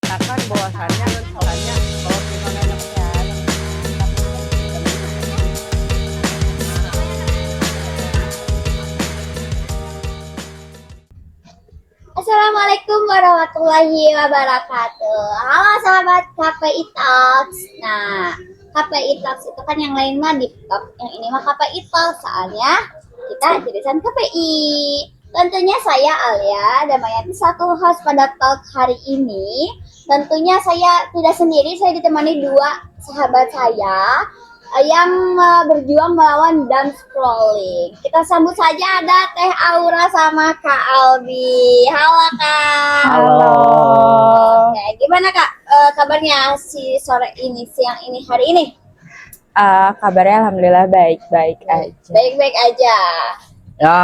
dikatakan bahwasannya kalau misalnya Assalamualaikum warahmatullahi wabarakatuh. Halo sahabat KPI Talks. Nah, KPI Talks itu kan yang lain mah di TikTok, yang ini mah KPI Talks. Soalnya kita jurusan KPI. Tentunya saya Alia Damayanti satu host pada talk hari ini. Tentunya saya tidak sendiri, saya ditemani dua sahabat saya yang berjuang melawan dumb scrolling. Kita sambut saja ada Teh Aura sama Kak Albi. Halo Kak. Halo. Oke, gimana Kak kabarnya si sore ini, siang ini, hari ini? Kabarnya alhamdulillah baik-baik aja. Baik-baik aja. ya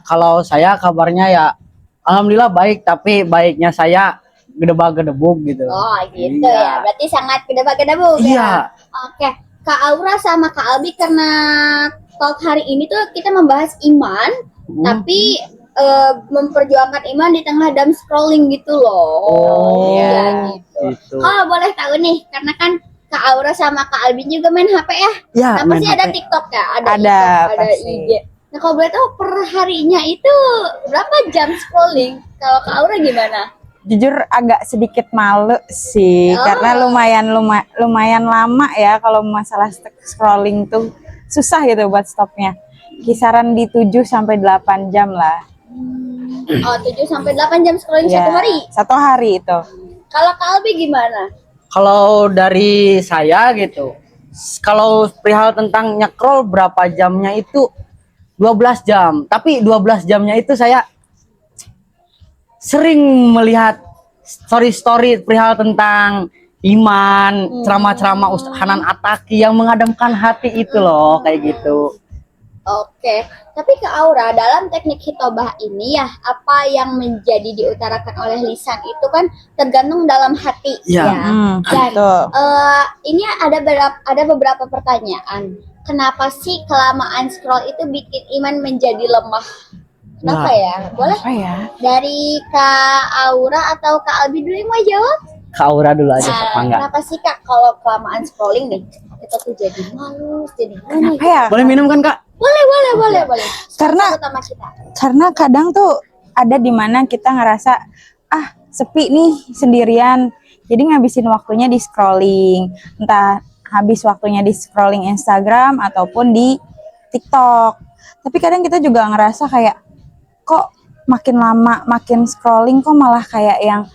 kalau saya kabarnya ya alhamdulillah baik, tapi baiknya saya gedebak-gedebuk gitu. Oh gitu Iya. ya, berarti sangat gedebak-gedebuk Iya. ya. Oke, Kak Aura sama Kak Albi, karena talk hari ini tuh kita membahas iman, tapi memperjuangkan iman di tengah dumb scrolling gitu loh. Oh, Iya gitu. gitu. Oh boleh tahu nih, karena kan Kak Aura sama Kak Albi juga main HP ya? Ya, Nah, main pasti ada HP. TikTok ya? Ada, TikTok, ada pasti. IG. Nah kalau boleh tahu per harinya itu berapa jam scrolling? Kalau Kak Aura gimana? Jujur agak sedikit malu sih, Oh. karena lumayan lama ya kalau masalah scrolling tuh susah gitu buat stopnya. Kisaran di 7 sampai 8 jam lah. Oh 7 sampai 8 jam scrolling Ya, satu hari. Satu hari itu. Kalau Kak Albi gimana? Kalau dari saya gitu, kalau perihal tentang nyekrol berapa jamnya itu 12 jam. Tapi 12 jamnya itu saya sering melihat story-story perihal tentang iman, ceramah-ceramah Ustaz Hanan Ataki yang mengademkan hati itu loh, kayak gitu. Oke, tapi Kak Aura, dalam teknik hitobah ini ya, apa yang menjadi diutarakan oleh lisan itu kan tergantung dalam hati Ya. ya. Dan Betul. ini ada beberapa pertanyaan. Kenapa sih kelamaan scroll itu bikin iman menjadi lemah? Kenapa Nah. ya? Boleh Apa ya? dari Kak Aura atau Kak Albi dulu yang mau jawab? Kak Aura dulu aja, apa enggak? Kenapa sih Kak kalau kelamaan scrolling nih kita tuh jadi malus, jadi gimana? Apa ya? Boleh minum kan, Kak? Boleh. Karena- utama kita. Karena kadang tuh ada di mana kita ngerasa sepi nih sendirian, jadi ngabisin waktunya di scrolling, entah habis waktunya di scrolling Instagram ataupun di TikTok. Tapi kadang kita juga ngerasa kayak kok makin lama makin scrolling kok malah kayak yang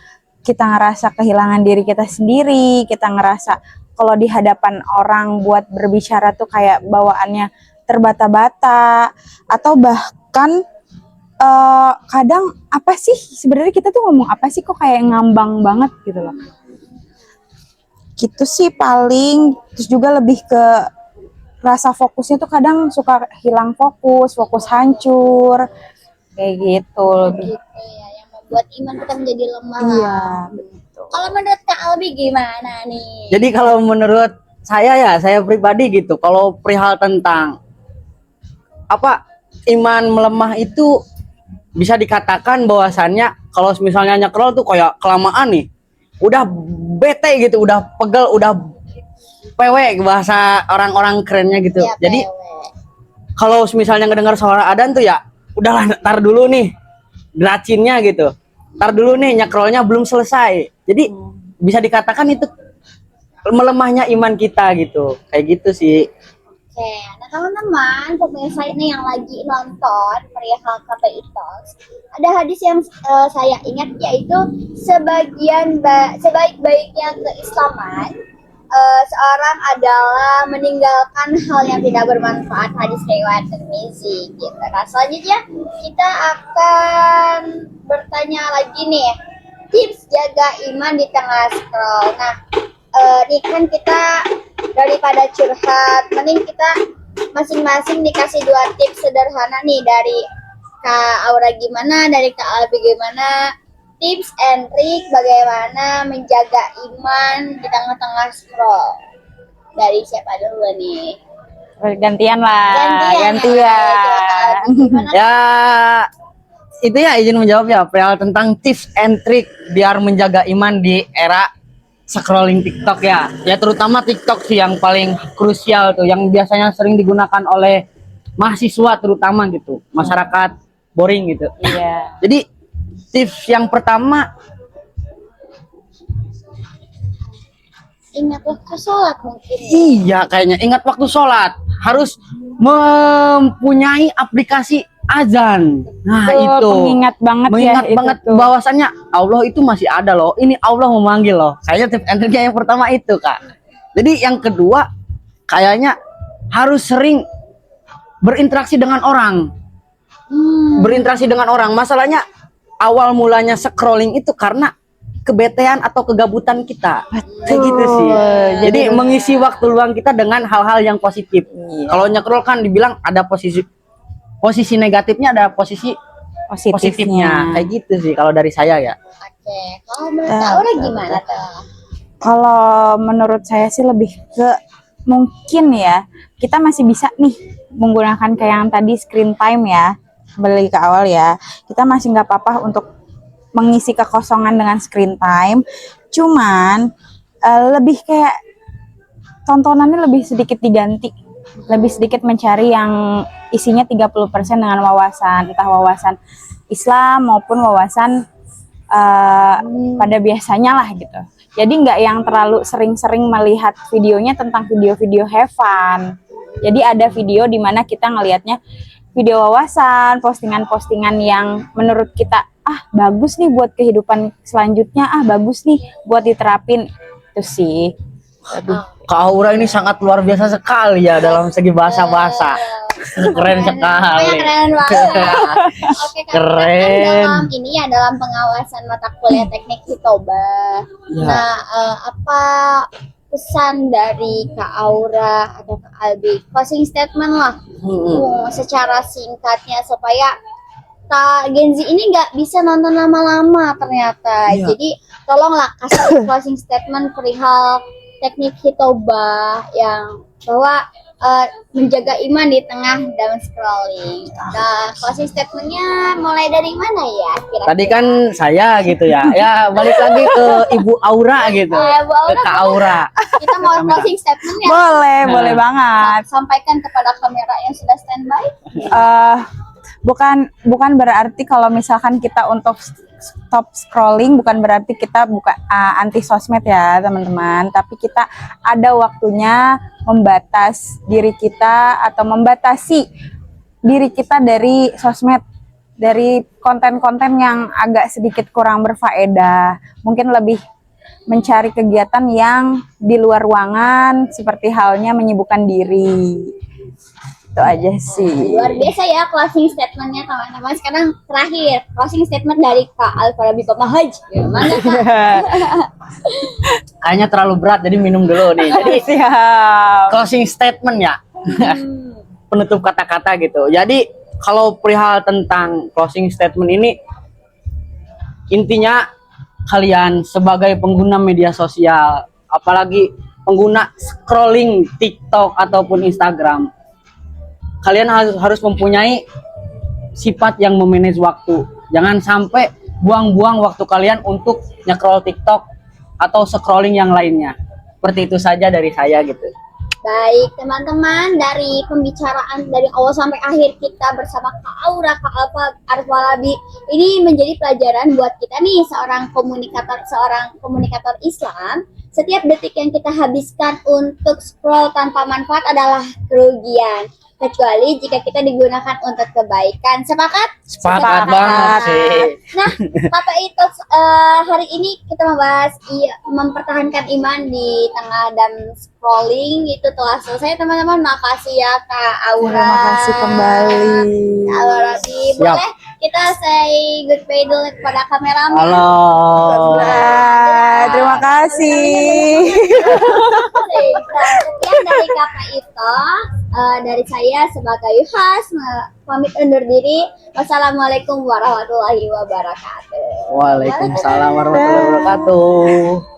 kita ngerasa kehilangan diri kita sendiri, kita ngerasa kalau di hadapan orang buat berbicara tuh kayak bawaannya terbata-bata, atau bahkan kadang apa sih sebenarnya kita tuh ngomong apa sih kok kayak ngambang banget gitu loh. Gitu sih paling. Terus juga lebih ke rasa fokusnya tuh kadang suka hilang fokus hancur kayak gitu lebih. Gitu ya, yang membuat iman kita menjadi lemah. Iya, betul. Kalau menurut Kak Albi gimana nih? Jadi kalau menurut saya pribadi gitu, kalau perihal tentang iman melemah itu bisa dikatakan bahwasannya kalau misalnya nyekrol tuh kayak kelamaan nih, udah bete gitu, udah pegel, udah PW bahasa orang-orang kerennya gitu. Ya, Jadi PW. kalau misalnya ngedengar suara adzan tuh ya udahlah, tar dulu nih dracinnya gitu, tar dulu nih nyekrolnya belum selesai. Jadi bisa dikatakan itu melemahnya iman kita gitu, kayak gitu sih. Oke, nah teman-teman, pemirsa ini yang lagi nonton perihal KPI Talks, ada hadis yang saya ingat, yaitu sebaik-baiknya keislaman seorang adalah meninggalkan hal yang tidak bermanfaat. Hadis riwayat Tirmizi gitu. Nah selanjutnya kita akan bertanya lagi nih, tips jaga iman di tengah scroll. Nah nih kan kita daripada curhat, mending kita masing-masing dikasih 2 tips sederhana nih, dari Kak Aura gimana, dari Kak Albi gimana, tips and trick bagaimana menjaga iman di tengah-tengah scroll. Dari siapa dulu nih? Gantian lah. Gantian. Kak Albi gimana? Ya itu ya izin menjawab ya perihal tentang tips and trick biar menjaga iman di era scrolling TikTok ya. Ya terutama TikTok sih yang paling krusial tuh, yang biasanya sering digunakan oleh mahasiswa terutama gitu, masyarakat boring gitu. Iya. Jadi tips yang pertama, Ingat waktu sholat mungkin. iya kayaknya ingat waktu sholat harus mempunyai aplikasi azan. Nah Tuh, itu pengingat banget mengingat ya itu banget tuh. bahwasannya Allah itu masih ada loh. Ini Allah memanggil loh. Kayaknya tips and triknya yang pertama itu kak. Jadi yang kedua kayaknya harus sering berinteraksi dengan orang. Berinteraksi dengan orang. Masalahnya awal mulanya scrolling itu karena kebetean atau kegabutan kita. Kayak gitu sih. Jadi mengisi waktu luang kita dengan hal-hal yang positif. Iya. Kalau nyekrol kan dibilang ada posisi negatifnya, ada posisi positifnya. Kayak gitu sih kalau dari saya ya. Oke, kalau menurut Kak Aura gimana tuh? Kalau menurut saya sih lebih ke mungkin ya kita masih bisa nih menggunakan kayak yang tadi screen time ya, balik ke awal ya, kita masih nggak apa-apa untuk mengisi kekosongan dengan screen time, cuman lebih kayak tontonannya lebih sedikit diganti, lebih sedikit mencari yang isinya 30% dengan wawasan, entah wawasan Islam maupun wawasan pada biasanya lah gitu. Jadi nggak yang terlalu sering-sering melihat videonya tentang video-video have fun. Jadi ada video di mana kita ngelihatnya video wawasan, postingan-postingan yang menurut kita bagus nih buat kehidupan selanjutnya, bagus nih buat diterapin itu sih. Kak Aura ini sangat luar biasa sekali ya dalam segi bahasa-bahasa. Keren sekali. Keren banget. Oke, Kak, Keren. kan dalam pengawasan mata kuliah teknik Hitoba. Ya. Nah, apa pesan dari Kak Aura atau Kak Albi? Closing statement lah, secara singkatnya supaya Gen Z ini nggak bisa nonton lama-lama ternyata. Iya. Jadi tolonglah kasih closing statement perihal teknik Hitoba yang bahwa menjaga iman di tengah down scrolling. Nah, closing statementnya mulai dari mana ya kira-kira? Tadi kan saya gitu ya. Ya balik lagi ke Ibu Aura gitu. Bu Aura, Ke Kak Aura. kita mau closing statement ya. Boleh banget. Sampaikan kepada kamera yang sudah standby. Bukan berarti kalau misalkan kita untuk stop scrolling bukan berarti kita anti sosmed ya teman-teman, tapi kita ada waktunya membatas diri kita atau membatasi diri kita dari sosmed, dari konten-konten yang agak sedikit kurang berfaedah, mungkin lebih mencari kegiatan yang di luar ruangan seperti halnya menyibukkan diri. Itu aja sih. Luar biasa ya closing statementnya teman-teman. Sekarang terakhir closing statement dari Kak Al-Farabi Pamahaj. Gimana Kak? Kayaknya terlalu berat jadi minum dulu nih. Jadi Siap. closing statement ya. Penutup kata-kata gitu. Jadi kalau perihal tentang closing statement ini intinya kalian sebagai pengguna media sosial, apalagi pengguna scrolling TikTok ataupun Instagram, kalian harus mempunyai sifat yang memanage waktu. Jangan sampai buang-buang waktu kalian untuk nge-scroll TikTok atau scrolling yang lainnya. Seperti itu saja dari saya gitu. Baik teman-teman, dari pembicaraan dari awal sampai akhir kita bersama Kak Aura, Kak Al-Farabi, ini menjadi pelajaran buat kita nih, seorang komunikator Islam. Setiap detik yang kita habiskan untuk scroll tanpa manfaat adalah kerugian, kecuali jika kita digunakan untuk kebaikan. Sepakat? Sepakat banget sih. Nah, kata itu hari ini kita membahas mempertahankan iman di tengah dan scrolling itu telah selesai teman-teman. Makasih ya Kak Aura. Terima kasih kembali. Kak Aura, boleh kita say goodbye dulu kepada kameramen. Halo. Terima kasih. Sekian dari Kakak Ito, dari saya sebagai host pamit undur diri. Wassalamualaikum warahmatullahi wabarakatuh. Waalaikumsalam warahmatullahi wabarakatuh.